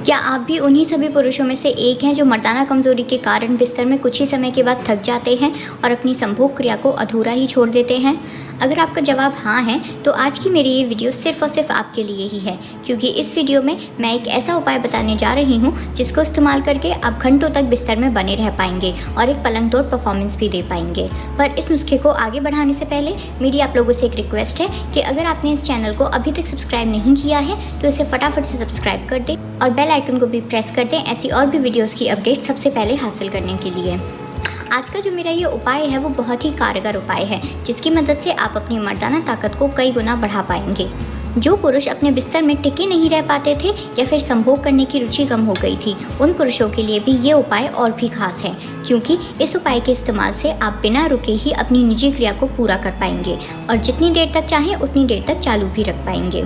क्या आप भी उन्हीं सभी पुरुषों में से एक हैं जो मर्दाना कमज़ोरी के कारण बिस्तर में कुछ ही समय के बाद थक जाते हैं और अपनी संभोग क्रिया को अधूरा ही छोड़ देते हैं? अगर आपका जवाब हाँ है तो आज की मेरी ये वीडियो सिर्फ़ और सिर्फ आपके लिए ही है, क्योंकि इस वीडियो में मैं एक ऐसा उपाय बताने जा रही हूँ जिसको इस्तेमाल करके आप घंटों तक बिस्तर में बने रह पाएंगे और एक पलंग तोड़ परफॉर्मेंस भी दे पाएंगे। पर इस नुस्खे को आगे बढ़ाने से पहले मेरी आप लोगों से एक रिक्वेस्ट है कि अगर आपने इस चैनल को अभी तक सब्सक्राइब नहीं किया है तो इसे फटाफट से सब्सक्राइब कर दें और बेल आइकन को भी प्रेस कर दें ऐसी और भी वीडियोज़ की अपडेट सबसे पहले हासिल करने के लिए। आज का जो मेरा ये उपाय है वो बहुत ही कारगर उपाय है जिसकी मदद से आप अपनी मर्दाना ताकत को कई गुना बढ़ा पाएंगे। जो पुरुष अपने बिस्तर में टिके नहीं रह पाते थे या फिर संभोग करने की रुचि कम हो गई थी, उन पुरुषों के लिए भी ये उपाय और भी खास है, क्योंकि इस उपाय के इस्तेमाल से आप बिना रुके ही अपनी निजी क्रिया को पूरा कर पाएंगे और जितनी देर तक चाहें उतनी देर तक चालू भी रख पाएंगे।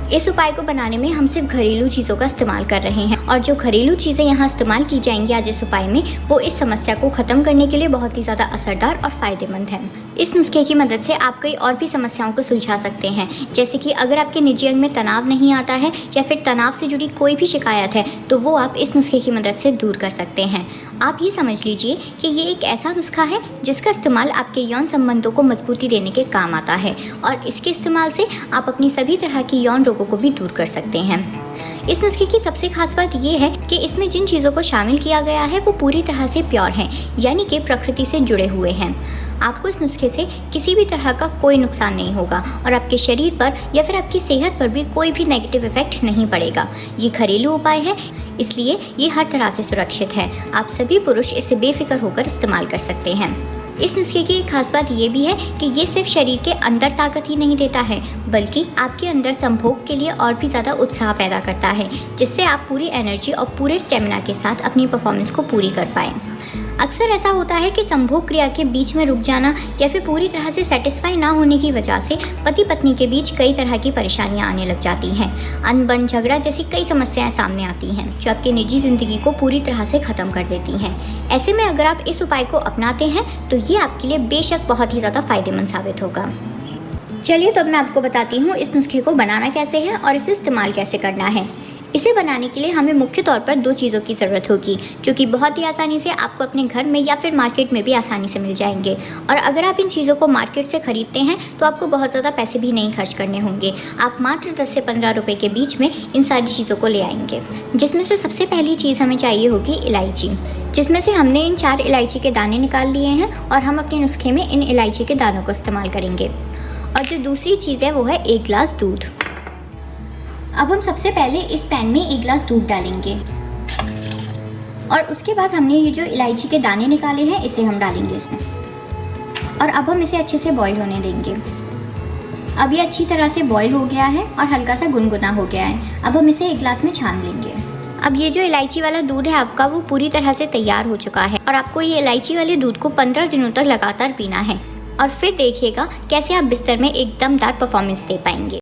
इस उपाय को बनाने में हम सिर्फ घरेलू चीज़ों का इस्तेमाल कर रहे हैं और जो घरेलू चीज़ें यहाँ इस्तेमाल की जाएंगी आज इस उपाय में वो इस समस्या को ख़त्म करने के लिए बहुत ही ज़्यादा असरदार और फ़ायदेमंद है। इस नुस्खे की मदद से आप कई और भी समस्याओं को सुलझा सकते हैं, जैसे कि अगर आपके निजी अंग में तनाव नहीं आता है या फिर तनाव से जुड़ी कोई भी शिकायत है तो वो आप इस नुस्खे की मदद से दूर कर सकते हैं। आप ये समझ लीजिए कि ये एक ऐसा नुस्खा है जिसका इस्तेमाल आपके यौन संबंधों को मजबूती देने के काम आता है और इसके इस्तेमाल से आप अपनी सभी तरह की यौन रोगों को भी दूर कर सकते हैं। इस नुस्खे की सबसे खास बात ये है कि इसमें जिन चीज़ों को शामिल किया गया है वो पूरी तरह से प्योर हैं, यानी कि प्रकृति से जुड़े हुए हैं। आपको इस नुस्खे से किसी भी तरह का कोई नुकसान नहीं होगा और आपके शरीर पर या फिर आपकी सेहत पर भी कोई भी नेगेटिव इफेक्ट नहीं पड़ेगा। ये घरेलू उपाय है, इसलिए ये हर तरह से सुरक्षित है। आप सभी पुरुष इसे बेफिक्र होकर इस्तेमाल कर सकते हैं। इस नुस्खे की एक खास बात ये भी है कि ये सिर्फ शरीर के अंदर ताकत ही नहीं देता है, बल्कि आपके अंदर संभोग के लिए और भी ज़्यादा उत्साह पैदा करता है, जिससे आप पूरी एनर्जी और पूरे स्टेमिना के साथ अपनी परफॉर्मेंस को पूरी कर पाएँ। अक्सर ऐसा होता है कि संभोग क्रिया के बीच में रुक जाना या फिर पूरी तरह से सेटिस्फाई ना होने की वजह से पति पत्नी के बीच कई तरह की परेशानियां आने लग जाती हैं। अनबन, झगड़ा जैसी कई समस्याएं सामने आती हैं जो आपकी निजी ज़िंदगी को पूरी तरह से ख़त्म कर देती हैं। ऐसे में अगर आप इस उपाय को अपनाते हैं तो ये आपके लिए बेशक बहुत ही ज़्यादा फायदेमंद साबित होगा। चलिए तो अब मैं आपको बताती हूँ इस नुस्खे को बनाना कैसे है और इसे इस्तेमाल कैसे करना है। इसे बनाने के लिए हमें मुख्य तौर पर दो चीज़ों की ज़रूरत होगी जो कि बहुत ही आसानी से आपको अपने घर में या फिर मार्केट में भी आसानी से मिल जाएंगे। और अगर आप इन चीज़ों को मार्केट से ख़रीदते हैं तो आपको बहुत ज़्यादा पैसे भी नहीं खर्च करने होंगे। आप मात्र 10 से 15 रुपये के बीच में इन सारी चीज़ों को ले आएंगे, जिसमें से सबसे पहली चीज़ हमें चाहिए होगी इलायची, जिसमें से हमने इन 4 इलायची के दाने निकाल लिए हैं और हम अपने नुस्खे में इन इलायची के दानों को इस्तेमाल करेंगे। और जो दूसरी चीज़ है वो है 1 गिलास दूध। अब हम सबसे पहले इस पैन में 1 गिलास दूध डालेंगे और उसके बाद हमने ये जो इलायची के दाने निकाले हैं इसे हम डालेंगे इसमें और अब हम इसे अच्छे से बॉईल होने देंगे। अब ये अच्छी तरह से बॉईल हो गया है और हल्का सा गुनगुना हो गया है। अब हम इसे 1 गिलास में छान लेंगे। अब ये जो इलायची वाला दूध है आपका वो पूरी तरह से तैयार हो चुका है और आपको ये इलायची वाले दूध को 15 दिनों तक लगातार पीना है और फिर देखिएगा कैसे आप बिस्तर में एक दमदार परफॉर्मेंस दे पाएंगे।